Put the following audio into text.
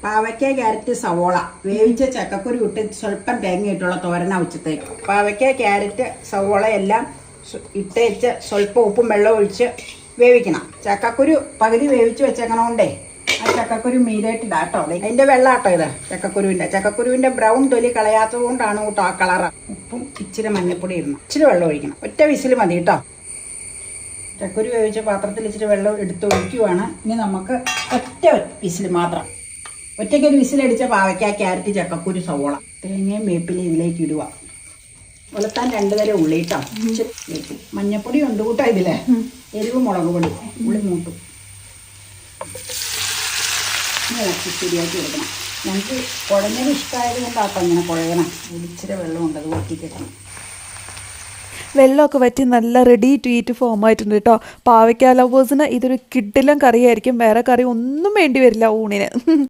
പാവയ്ക്ക, ക്യാരറ്റ്, സവോള വേവിച്ച ചക്കക്കുരു ഇട്ട് സ്വല്പം തേങ്ങ ഇട്ടുള്ള തോരന ഉച്ചത്തേക്ക്. പാവയ്ക്ക, ക്യാരറ്റ്, സവോള എല്ലാം ഇട്ടേച്ച് സ്വല്പം ഉപ്പും വെള്ളം ഒഴിച്ച് വേവിക്കണം. ചക്കക്കുരു പകുതി വേവിച്ച് വെച്ചേക്കണോണ്ടേ ആ ചക്കക്കുരു മീതായിട്ടിടാം കേട്ടോ. അതിൻ്റെ വെള്ളാട്ടോ ഇത് ചക്കക്കുരുവിൻ്റെ ബ്രൗൺ തൊലി കളയാത്തത് കൊണ്ടാണ് കേട്ടോ ആ കളറ്. ഉപ്പും ഇച്ചിരി മഞ്ഞൾപ്പൊടി ഇടണം, ഇച്ചിരി വെള്ളം ഒഴിക്കണം. ഒറ്റ വിസിൽ മതി കേട്ടോ. ചക്കക്കുരു വേവിച്ച പാത്രത്തിൽ ഇച്ചിരി വെള്ളം എടുത്ത് ഒഴിക്കുവാണ്. ഇനി നമുക്ക് ഒറ്റ വിസിൽ മാത്രം. ഒറ്റയ്ക്കൊരു വിസിലടിച്ച പാവയ്ക്ക, ക്യാരറ്റ്, ചക്കക്കുരു, സവോള, തേങ്ങയും വേപ്പിലയും ഇതിലേക്ക് ഇടുക. വെളുത്താൻ 2 തരം ഉള്ളി കേട്ടോ. മഞ്ഞപ്പൊടി ഉണ്ട് കൂട്ടോ ഇതില്. എരിവ് മുളക് പൊടി, ഉള്ളി മൂട്ടും. ഇളക്കി ശരിയാക്കി എടുക്കണം. ഞങ്ങൾക്ക് കുഴഞ്ഞത് ഇഷ്ടമായത് കൊണ്ടാട്ടോ ഇങ്ങനെ കുഴയണം. ഇച്ചിരി വെള്ളമുണ്ട്, അത് ഊറ്റിക്കിടണം. വെള്ളമൊക്കെ വറ്റി നല്ല റെഡി ടു ഈറ്റ് ഫോം ആയിട്ടുണ്ട് കേട്ടോ. പാവയ്ക്ക ലവേഴ്സിന് ഇതൊരു കിടിലൻ കറിയായിരിക്കും. വേറെ കറി ഒന്നും വേണ്ടി വരില്ല ഊണിന്.